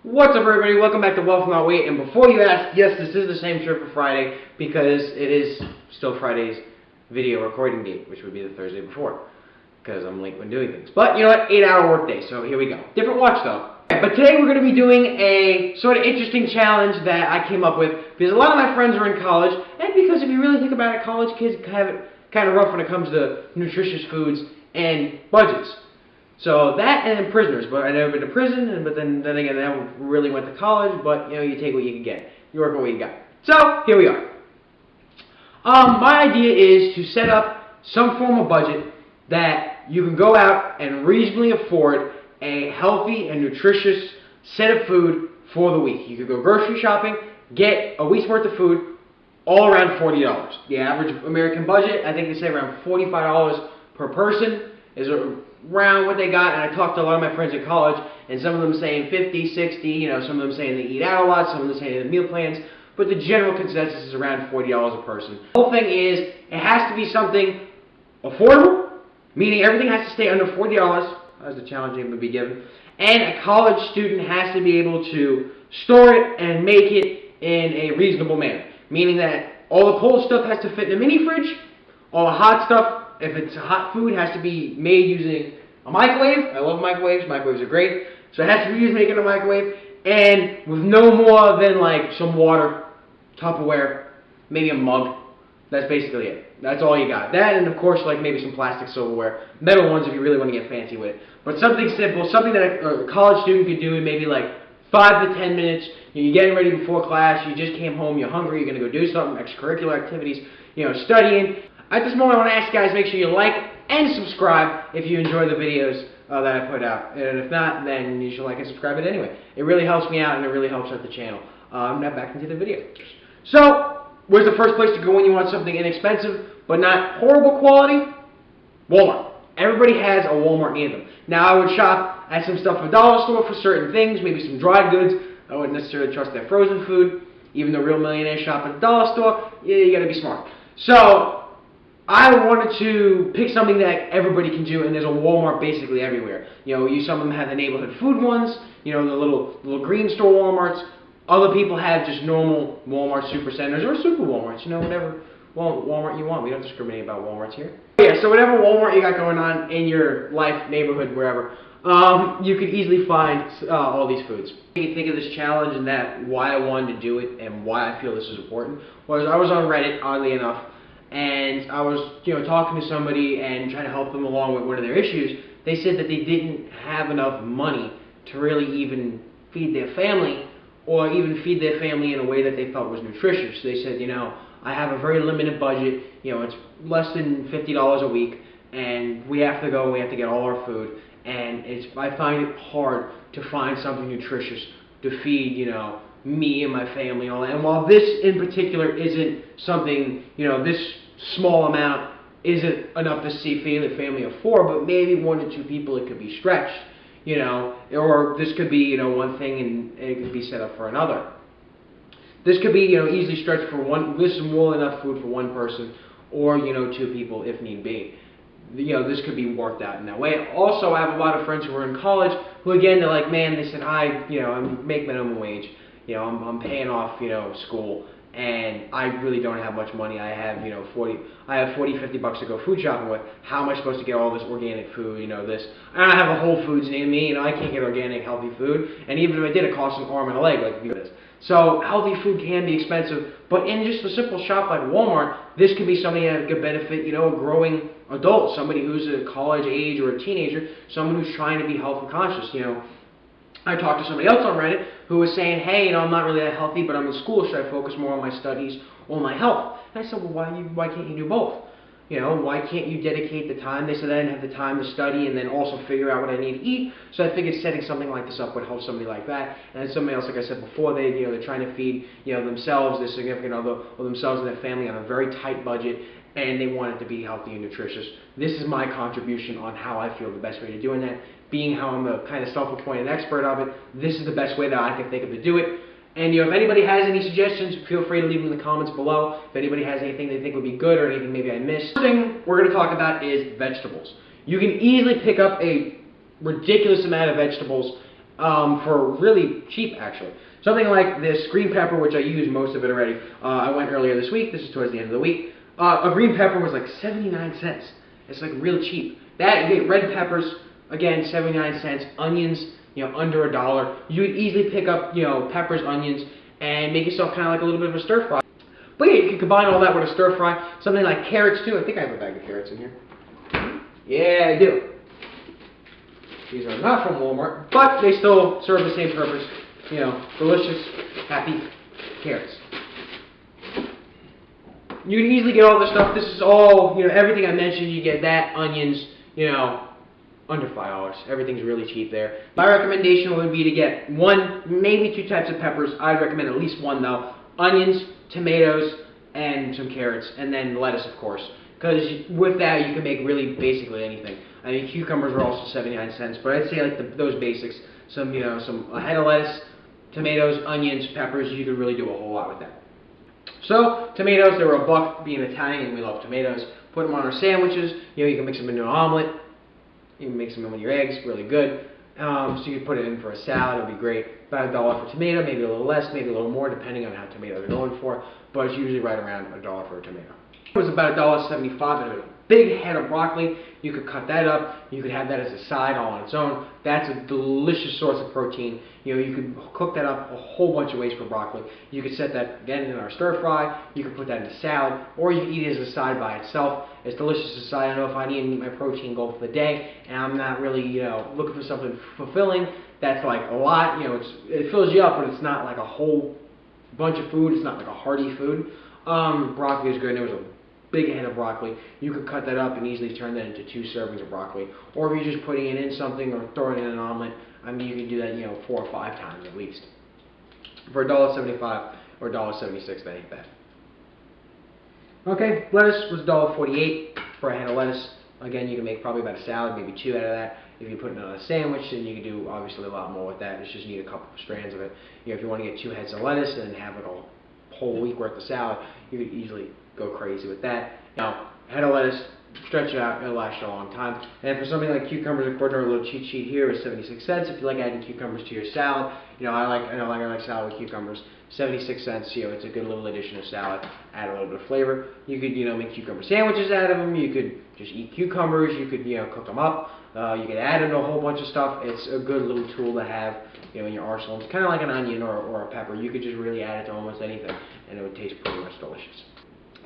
What's up, everybody? Welcome back to Wealth Not Weight. And before you ask, yes, this is the same shirt for Friday because it is still Friday's video recording date, which would be the Thursday before because I'm late when doing things. But you know what? 8-hour workday, so here we go. Different watch though. But today we're going to be doing a sort of interesting challenge that I came up with because a lot of my friends are in college, and because if you really think about it, college kids have it kind of rough when it comes to nutritious foods and budgets. So that and then prisoners, but I never been to prison, but then again, I never really went to college, but you know, you take what you can get. You work with what you got. So, here we are. My idea is to set up some form of budget that you can go out and reasonably afford a healthy and nutritious set of food for the week. You could go grocery shopping, get a week's worth of food, all around $40. The average American budget, I think they say around $45 per person is around what they got, and I talked to a lot of my friends in college, and some of them saying 50, 60, you know, some of them saying they eat out a lot, some of them saying they meal plans, but the general consensus is around $40 a person. The whole thing is, it has to be something affordable, meaning everything has to stay under $40, as the challenge name would be given, and a college student has to be able to store it and make it in a reasonable manner, meaning that all the cold stuff has to fit in a mini fridge, all the hot stuff, if it's hot food, has to be made using a microwave. I love microwaves. Microwaves are great. So it has to be used making a microwave. And with no more than like some water, Tupperware, maybe a mug. That's basically it. That's all you got. That and of course like maybe some plastic silverware. Metal ones if you really want to get fancy with it. But something simple, something that a college student could do in maybe like 5 to 10 minutes. You're getting ready before class. You just came home. You're hungry. You're going to go do something, extracurricular activities, you know, studying. At this moment, I want to ask you guys, make sure you like and subscribe if you enjoy the videos that I put out. And if not, then you should like and subscribe it anyway. It really helps me out, and it really helps out the channel. Now back into the video. So, where's the first place to go when you want something inexpensive, but not horrible quality? Walmart. Everybody has a Walmart near them. Now, I would shop at some stuff at dollar store for certain things, maybe some dried goods. I wouldn't necessarily trust their frozen food. Even though real millionaires shop at the dollar store, yeah, you gotta be smart. So, I wanted to pick something that everybody can do, and there's a Walmart basically everywhere. You know, some of them have the neighborhood food ones, you know, the little green store Walmarts. Other people have just normal Walmart supercenters or super Walmarts, you know, whatever Walmart you want. We don't discriminate about Walmarts here. Yeah, so whatever Walmart you got going on in your life, neighborhood, wherever, you could easily find all these foods. You think of this challenge and that why I wanted to do it and why I feel this is important was I was on Reddit, oddly enough, and I was, you know, talking to somebody and trying to help them along with one of their issues. They said that they didn't have enough money to really even feed their family or even feed their family in a way that they felt was nutritious. They said, you know, I have a very limited budget, you know, it's less than $50 a week, and we have to go, we have to get all our food, and I find it hard to find something nutritious to feed, you know, me and my family and all that. And while this in particular isn't something, you know, this small amount isn't enough to feed a family of 4, but maybe 1 to 2 people it could be stretched, you know, or this could be, you know, one thing and it could be set up for another. This could be, you know, easily stretched for one. This is more than enough food for 1 person, or, you know, 2 people if need be. You know, this could be worked out in that way. Also, I have a lot of friends who are in college who, again, they're like, man, they said, I make minimum wage. You know, I'm paying off, you know, school, and I really don't have much money. I have, you know, 40, 50 bucks to go food shopping with. How am I supposed to get all this organic food, you know, this? I don't have a Whole Foods near me, you know, I can't get organic, healthy food, and even if I did, it costs an arm and a leg, like this. So, healthy food can be expensive, but in just a simple shop like Walmart, this could be something that could benefit, you know, a growing adult, somebody who's a college age or a teenager, someone who's trying to be health conscious, you know. I talked to somebody else on Reddit who was saying, hey, you know, I'm not really that healthy, but I'm in school. Should I focus more on my studies or my health? And I said, well, why can't you do both? You know, why can't you dedicate the time? They said I didn't have the time to study and then also figure out what I need to eat. So I figured setting something like this up would help somebody like that. And then somebody else, like I said before, they're trying to feed, you know, themselves, their significant other, or themselves and their family on a very tight budget, and they want it to be healthy and nutritious. This is my contribution on how I feel the best way to doing that. Being how I'm a kind of self-appointed expert of it, this is the best way that I can think of to do it. And you know, if anybody has any suggestions, feel free to leave them in the comments below. If anybody has anything they think would be good or anything maybe I missed. The thing we're going to talk about is vegetables. You can easily pick up a ridiculous amount of vegetables for really cheap, actually. Something like this green pepper, which I used most of it already. I went earlier this week. This is towards the end of the week. A green pepper was like 79 cents. It's like real cheap. That, you get red peppers, again, 79 cents. Onions, under $1. You would easily pick up, peppers, onions, and make yourself kind of like a little bit of a stir fry. But yeah, you can combine all that with a stir fry. Something like carrots too. I think I have a bag of carrots in here. Yeah, I do. These are not from Walmart, but they still serve the same purpose. Delicious, happy carrots. You can easily get all this stuff. This is all, everything I mentioned. You get that, onions, under $5. Everything's really cheap there. My recommendation would be to get 1, maybe 2 types of peppers. I'd recommend at least 1 though. Onions, tomatoes, and some carrots, and then lettuce, of course. Because with that, you can make really basically anything. I mean, cucumbers are also 79 cents, but I'd say like those basics. A head of lettuce, tomatoes, onions, peppers. You could really do a whole lot with that. So, tomatoes, they were $1 being Italian, and we love tomatoes. Put them on our sandwiches. You can mix them into an omelet. You can mix them in with your eggs, really good. So you can put it in for a salad, it'll be great. About $1 for tomato, maybe a little less, maybe a little more, depending on how tomatoes are going for. But it's usually right around $1 for a tomato. It was about $1.75, and a big head of broccoli. You could cut that up. You could have that as a side all on its own. That's a delicious source of protein. You could cook that up a whole bunch of ways for broccoli. You could set that again in our stir fry. You could put that in a salad, or you could eat it as a side by itself. It's delicious as a side. I know if I need to meet my protein goal for the day, and I'm not really looking for something fulfilling. That's like a lot. It fills you up, but it's not like a whole bunch of food. It's not like a hearty food. Broccoli is good. There was a big head of broccoli. You could cut that up and easily turn that into 2 servings of broccoli. Or if you're just putting it in something or throwing it in an omelet, I mean, you can do that, 4 or 5 times at least. For $1.75 or $1.76, that ain't bad. Okay, lettuce was $1.48 for a head of lettuce. Again, you can make probably about a salad, maybe 2 out of that. If you put it on a sandwich, then you can do obviously a lot more with that. You just need a couple of strands of it. If you want to get 2 heads of lettuce and have it a whole week worth of salad, you could easily go crazy with that. Now, head of lettuce, stretch it out, it'll last you a long time. And for something like cucumbers, according to our little cheat sheet here, is 76 cents. If you like adding cucumbers to your salad, I like salad with cucumbers. 76 cents, it's a good little addition to salad. Add a little bit of flavor. You could, make cucumber sandwiches out of them. You could just eat cucumbers. You could, cook them up. You could add them to a whole bunch of stuff. It's a good little tool to have, in your arsenal. It's kind of like an onion or a pepper. You could just really add it to almost anything, and it would taste pretty much delicious.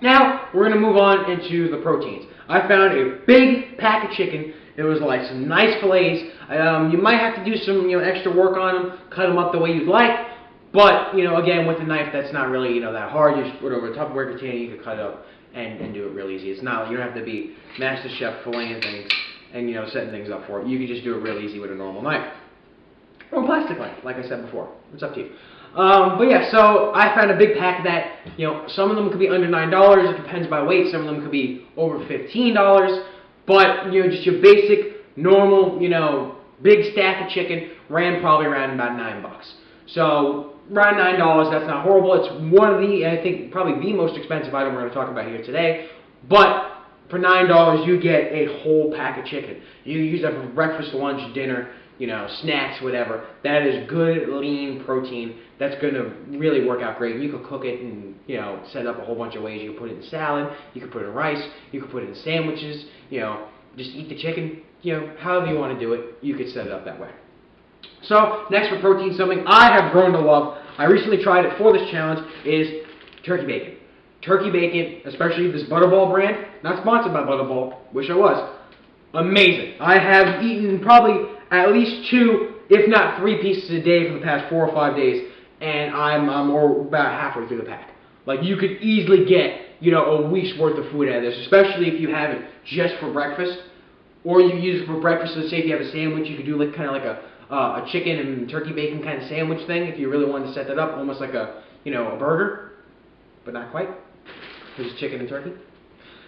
Now, we're going to move on into the proteins. I found a big pack of chicken. It was like some nice fillets. You might have to do some extra work on them, cut them up the way you'd like. But, again, with a knife, that's not really, that hard. You just put it over a Tupperware container, you can cut it up and do it real easy. It's not, you don't have to be master chef filleting things and, setting things up for it. You can just do it real easy with a normal knife. Or a plastic knife, like I said before. It's up to you. But yeah, so I found a big pack of that. Some of them could be under $9. It depends by weight. Some of them could be over $15. But, just your basic, normal, big stack of chicken ran probably around about $9. So, around $9, that's not horrible. It's one of the, I think, probably the most expensive item we're going to talk about here today. But for $9, you get a whole pack of chicken. You use that for breakfast, lunch, dinner, snacks, whatever. That is good, lean protein. That's going to really work out great. You could cook it and, set up a whole bunch of ways. You can put it in salad. You can put it in rice. You can put it in sandwiches. Just eat the chicken. However you want to do it, you could set it up that way. So, next for protein, something I have grown to love. I recently tried it for this challenge, is turkey bacon. Turkey bacon, especially this Butterball brand. Not sponsored by Butterball. Wish I was. Amazing. I have eaten probably at least 2, if not 3 pieces a day for the past 4 or 5 days, and I'm about halfway through the pack. Like, you could easily get, a week's worth of food out of this, especially if you have it just for breakfast, or you use it for breakfast. Let's say if you have a sandwich, you could do kind of like a chicken and turkey bacon kind of sandwich thing if you really wanted to set that up, almost like a burger, but not quite, because it's chicken and turkey.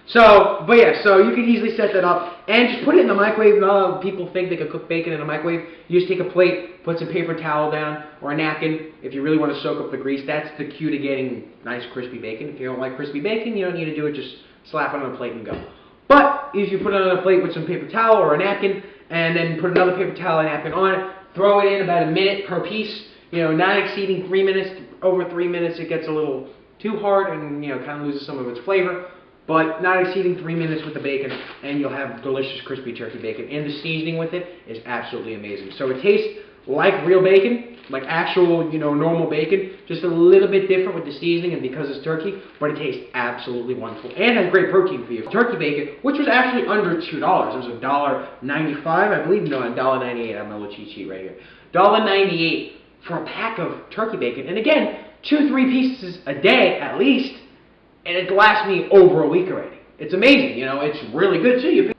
So, but yeah, so you can easily set that up and just put it in the microwave. People think they could cook bacon in a microwave. You just take a plate, put some paper towel down or a napkin. If you really want to soak up the grease, that's the key to getting nice crispy bacon. If you don't like crispy bacon, you don't need to do it. Just slap it on a plate and go. But if you put it on a plate with some paper towel or a napkin and then put another paper towel and napkin on it, Throw it in about a minute per piece, you know, not exceeding 3 minutes. Over 3 minutes it gets a little too hard and, you know, kind of loses some of its flavor. But not exceeding 3 minutes with the bacon, and you'll have delicious crispy turkey bacon. And the seasoning with it is absolutely amazing. So it tastes like real bacon, like actual, you know, normal bacon, just a little bit different with the seasoning and because it's turkey, but it tastes absolutely wonderful and has great protein for you. Turkey bacon, which was actually under $2. It was $1.95, I believe. No, $1.98. I'm a little cheat sheet right here. $1.98 for a pack of turkey bacon, and again, 2-3 pieces a day at least. And it lasts me over a week already. It's amazing, you know, it's really good too.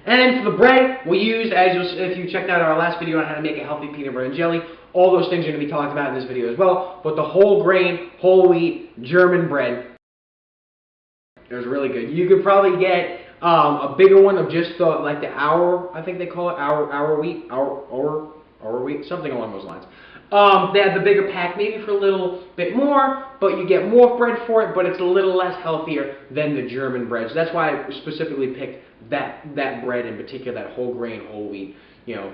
And then for the bread, we used, if you checked out our last video on how to make a healthy peanut butter and jelly, all those things are going to be talked about in this video as well. But the whole grain, whole wheat, German bread, it was really good. You could probably get a bigger one of just like the hour, I think they call it, hour wheat, something along those lines. They have the bigger pack, maybe for a little bit more, but you get more bread for it, but it's a little less healthier than the German bread. So that's why I specifically picked that bread in particular, that whole grain, whole wheat, you know,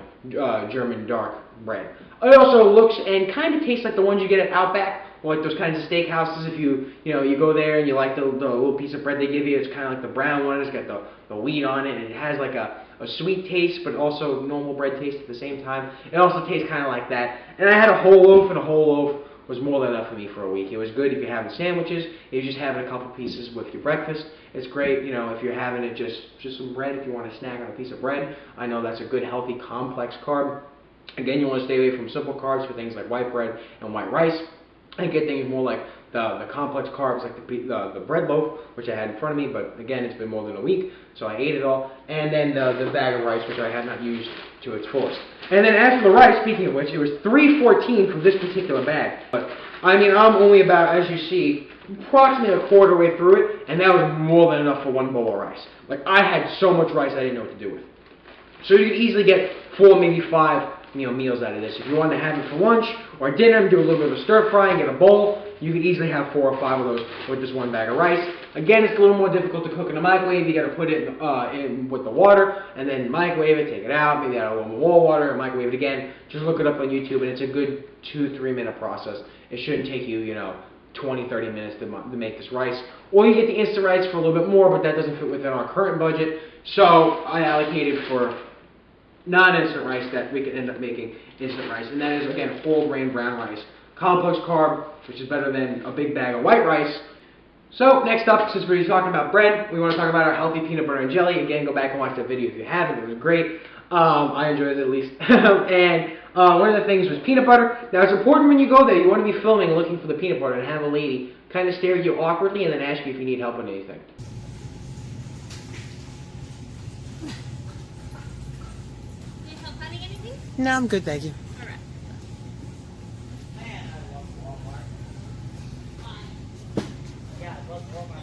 German dark bread. It also looks and kind of tastes like the ones you get at Outback, or like those kinds of steakhouses. If you go there and you like the little piece of bread they give you, it's kind of like the brown one. It's got the wheat on it, and it has like a sweet taste, but also normal bread taste at the same time. It also tastes kind of like that. And I had a whole loaf, and a whole loaf was more than enough for me for a week. It was good if you're having sandwiches, if you're just having a couple pieces with your breakfast. It's great, you know, if you're having it just some bread, if you want to snack on a piece of bread. I know that's a good, healthy, complex carb. Again, you want to stay away from simple carbs for things like white bread and white rice, and get things more like the complex carbs, like the bread loaf, which I had in front of me, but again, it's been more than a week, so I ate it all. And then the bag of rice, which I had not used to its fullest. And then as for the rice, speaking of which, it was $3.14 from this particular bag. But I mean, I'm only about, as you see, approximately a quarter way through it, and that was more than enough for one bowl of rice. Like, I had so much rice I didn't know what to do with. So you could easily get 4, maybe 5 meals out of this. If you wanted to have it for lunch or dinner, do a little bit of a stir fry and get a bowl, you could easily have 4 or 5 of those with this one bag of rice. Again, it's a little more difficult to cook in the microwave. You got to put it in with the water and then microwave it, take it out, maybe add a little more water and microwave it again. Just look it up on YouTube, and it's a good 2-3 minute process. It shouldn't take you, 20-30 minutes to make this rice. Or you get the instant rice for a little bit more, but that doesn't fit within our current budget. So I allocated for non-instant rice that we could end up making instant rice, and that is, again, whole grain brown rice. Complex carb, which is better than a big bag of white rice. So next up, since we're talking about bread, we want to talk about our healthy peanut butter and jelly. Again, go back and watch that video if you haven't. It was great. I enjoyed it at least. And one of the things was peanut butter. Now it's important when you go there, you want to be filming and looking for the peanut butter and have a lady kind of stare at you awkwardly and then ask you if you need help with anything. No, I'm good, thank you. All right. Man, I love Walmart. Yeah, I love Walmart.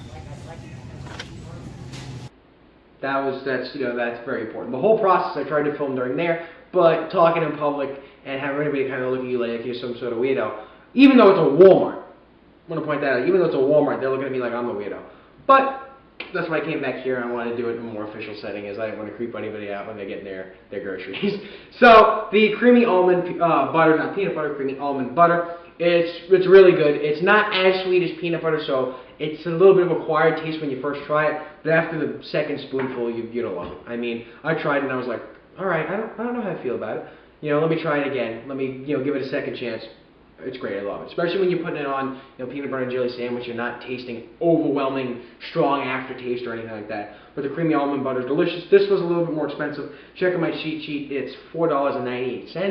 That's very important. The whole process I tried to film during there, but talking in public and having everybody kind of look at you like you're some sort of weirdo. Even though it's a Walmart, I want to point that out. Even though it's a Walmart, they're looking at me like I'm the weirdo. But that's why I came back here and I wanted to do it in a more official setting, as I didn't want to creep anybody out when they're getting their groceries. So the creamy almond butter, not peanut butter, creamy almond butter, it's really good. It's not as sweet as peanut butter, so it's a little bit of a acquired taste when you first try it, but after the second spoonful, you're gonna love it. I mean, I tried it and I was like, all right, I don't know how I feel about it. Let me try it again. Let me give it a second chance. It's great. I love it. Especially when you're putting it on peanut butter and jelly sandwich. You're not tasting overwhelming, strong aftertaste or anything like that. But the creamy almond butter is delicious. This was a little bit more expensive. Check out my cheat sheet. It's $4.98. So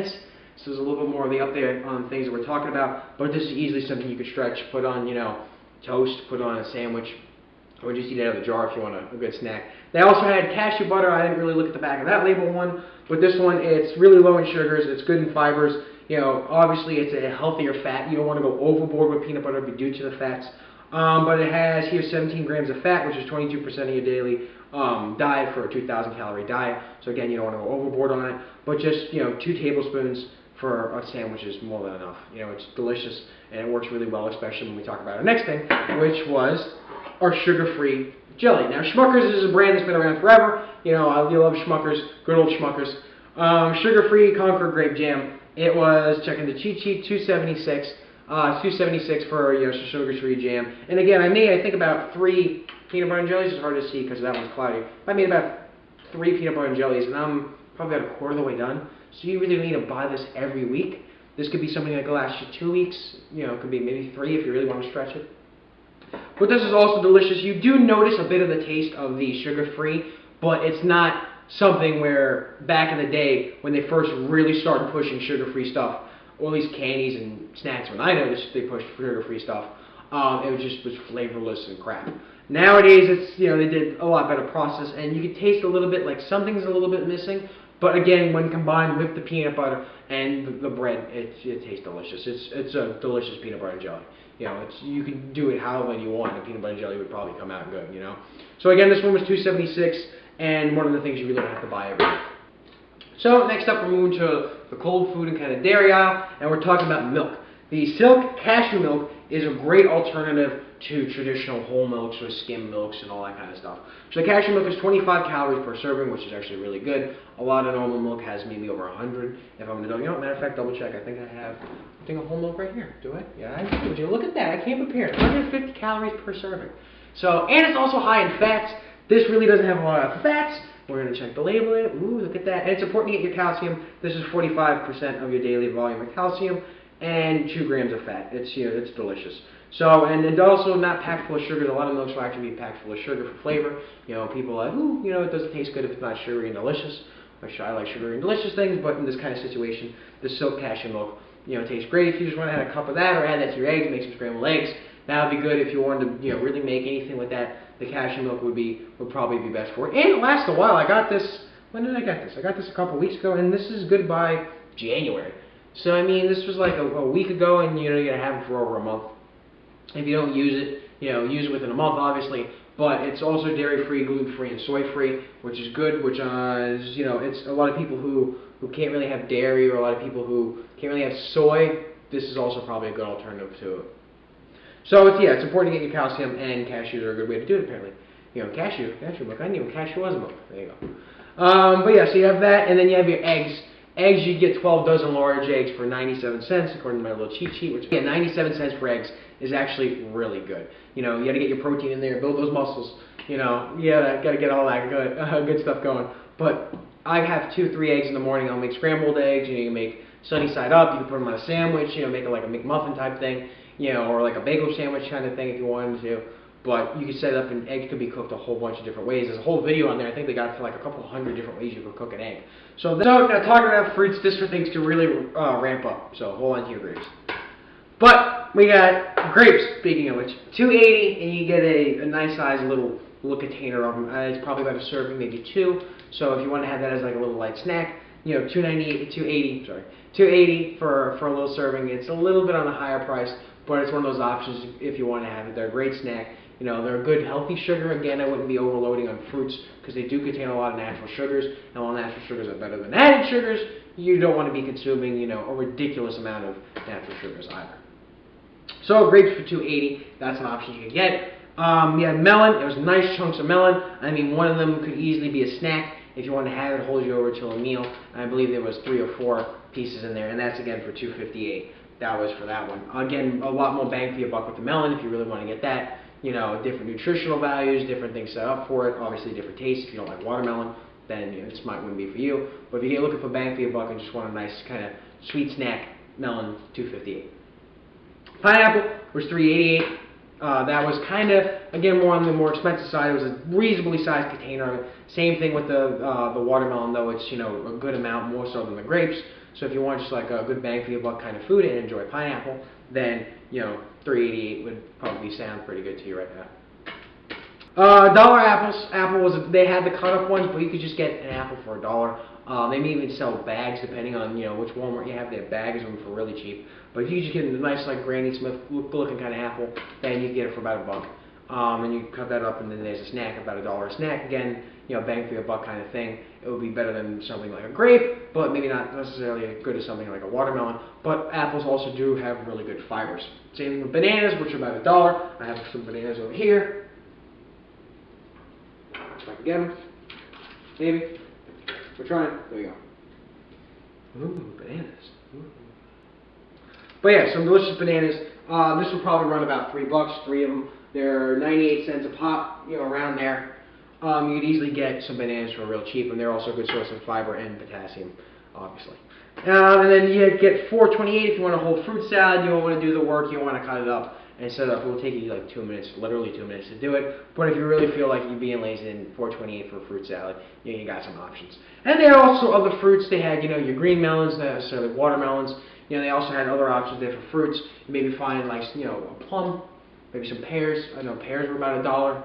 there's a little bit more of the up there on things that we're talking about. But this is easily something you could stretch, put on, toast, put on a sandwich, or just eat it out of the jar if you want a good snack. They also had cashew butter. I didn't really look at the back of that label one. But this one, it's really low in sugars. It's good in fibers. Obviously it's a healthier fat. You don't want to go overboard with peanut butter due to the fats. But it has here 17 grams of fat, which is 22% of your daily diet for a 2,000 calorie diet. So again, you don't want to go overboard on it. But just 2 tablespoons for a sandwich is more than enough. It's delicious and it works really well, especially when we talk about our next thing, which was our sugar-free jelly. Now Schmuckers is a brand that's been around forever. You love Schmuckers, good old Schmuckers. Sugar-free Concord grape jam. It was, checking the cheat sheet, $2.76. $2.76 for sugar-free jam. And again, I think about 3 peanut butter and jellies. It's hard to see because that one's cloudy. I made about 3 peanut butter and jellies, and I'm probably about a quarter of the way done. So you really need to buy this every week. This could be something that could last you 2 weeks. It could be maybe 3 if you really want to stretch it. But this is also delicious. You do notice a bit of the taste of the sugar-free, but it's not something where back in the day when they first really started pushing sugar-free stuff, or at least candies and snacks, when I noticed they pushed sugar-free stuff, it was flavorless and crap. Nowadays, it's they did a lot better process, and you can taste a little bit like something's a little bit missing. But again, when combined with the peanut butter and the bread, it tastes delicious. It's a delicious peanut butter and jelly. You can do it however you want. The peanut butter and jelly would probably come out good. So again, this one was $2.76, and one of the things you really don't have to buy every week. So next up, we're moving to the cold food and kind of dairy aisle, and we're talking about milk. The Silk Cashew Milk is a great alternative to traditional whole milks or skim milks and all that kind of stuff. So the cashew milk is 25 calories per serving, which is actually really good. A lot of normal milk has maybe over 100. If I'm an adult, matter of fact, double check. I think I have a whole milk right here. Do I? Yeah, I do. Would you look at that? I came prepared. 150 calories per serving. So, and it's also high in fats. This really doesn't have a lot of fats. We're going to check the label. Ooh, look at that. And it's important to get your calcium. This is 45% of your daily volume of calcium and 2 grams of fat. It's delicious. So, and it's also not packed full of sugars. A lot of milks will actually be packed full of sugar for flavor. People are like, ooh, it doesn't taste good if it's not sugary and delicious. Which I like sugary and delicious things, but in this kind of situation, the Silk Cashew Milk, tastes great. If you just want to add a cup of that or add that to your eggs, make some scrambled eggs, that would be good. If you wanted to, really make anything with that, the cashew milk would probably be best for it. And it lasts a while. I got this, when did I get this? I got this a couple weeks ago, and this is good by January. So, this was like a week ago, and, you're going to have it for over a month. If you don't use it, use it within a month, obviously. But it's also dairy-free, gluten-free, and soy-free, which is good, which is, it's a lot of people who can't really have dairy, or a lot of people who can't really have soy. This is also probably a good alternative to it. So, it's important to get your calcium, and cashews are a good way to do it, apparently. Cashew milk. I didn't even cashew was milk. There you go. But yeah, so you have that, and then you have your eggs. Eggs, you get 12 dozen large eggs for 97 cents, according to my little cheat sheet, which, 97 cents for eggs is actually really good. You got to get your protein in there, build those muscles, got to get all that good stuff going. But I have 2-3 eggs in the morning. I'll make scrambled eggs, you can make sunny side up, you can put them on a sandwich, make it like a McMuffin type thing, or like a bagel sandwich kind of thing if you wanted to. But you can set it up, and eggs could be cooked a whole bunch of different ways. There's a whole video on there. I think they got for like a couple hundred different ways you could cook an egg. So now talking about fruits, this for things to really ramp up. So hold on to your grapes. But we got grapes, speaking of which, $2.80, and you get a nice size little container of them. It's probably about a serving, maybe 2. So if you want to have that as like a little light snack, $2.80 for a little serving. It's a little bit on the higher price, but it's one of those options if you want to have it. They're a great snack. They're a good healthy sugar. Again, I wouldn't be overloading on fruits because they do contain a lot of natural sugars, and while natural sugars are better than added sugars, you don't want to be consuming, a ridiculous amount of natural sugars either. So grapes for $2.80, that's an option you can get. Melon. There was nice chunks of melon. One of them could easily be a snack if you want to have it, hold you over till a meal. I believe there was 3 or 4 pieces in there, and that's again for $2.58. That was for that one. Again, a lot more bang for your buck with the melon if you really want to get that. Different nutritional values, different things set up for it. Obviously, different tastes. If you don't like watermelon, then this wouldn't be for you. But if you're looking for bang for your buck and just want a nice kind of sweet snack, melon, $2.58. Pineapple was $3.88. That was kind of, again, more on the more expensive side. It was a reasonably sized container. Same thing with the watermelon, though. It's, a good amount, more so than the grapes. So if you want just like a good bang for your buck kind of food and enjoy pineapple, then, $3.88 would probably sound pretty good to you right now. Dollar apples. They had the cut-up ones, but you could just get an apple for $1. They may even sell bags depending on which Walmart you have. They have bags of them for really cheap. But if you just get a nice like Granny Smith looking kind of apple, then you can get it for about $1. And you cut that up, and then there's a snack, about $1 a snack. Again, bang for your buck kind of thing. It would be better than something like a grape, but maybe not necessarily as good as something like a watermelon. But apples also do have really good fibers. Same thing with bananas, which are about $1. I have some bananas over here. If I can get them. Maybe. We're trying. There we go. Ooh, bananas. Ooh. But yeah, some delicious bananas. This will probably run about $3, 3 of them. They're 98 cents a pop, you know, around there. You could easily get some bananas for real cheap, and they're also a good source of fiber and potassium, obviously. And then you get $4.28 if you want a whole fruit salad. You don't want to do the work. You don't want to cut it up and set it up. It will take you like 2 minutes, literally 2 minutes to do it. But if you really feel like you're being lazy, then $4.28 for a fruit salad, you know, you got some options. And there are also other fruits. They had, you know, your green melons, not necessarily watermelons. You know, they also had other options there for fruits. You maybe find like, you know, a plum, maybe some pears. I know pears were about $1.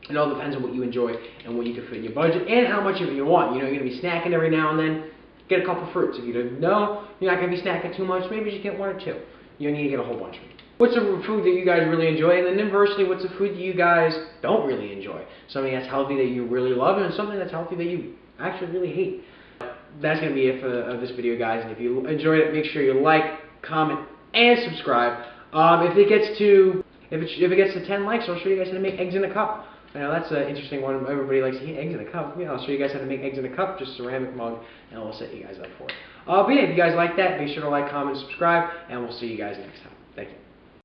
It all depends on what you enjoy and what you can fit in your budget and how much of it you want. You know, you're going to be snacking every now and then. Get a couple fruits. If you don't know you're not going to be snacking too much, maybe just get 1 or 2. You don't need to get a whole bunch of them. What's a food that you guys really enjoy? And then inversely, what's a food that you guys don't really enjoy? Something that's healthy that you really love and something that's healthy that you actually really hate. That's going to be it for this video, guys. And if you enjoyed it, make sure you like, comment, and subscribe. If it gets to 10 likes, I'll show you guys how to make eggs in a cup. I know that's an interesting one. Everybody likes to eat eggs in a cup. Yeah, I'll show you guys how to make eggs in a cup, just ceramic mug, and we'll set you guys up for it. But yeah, if you guys like that, make sure to like, comment, subscribe, and we'll see you guys next time. Thank you.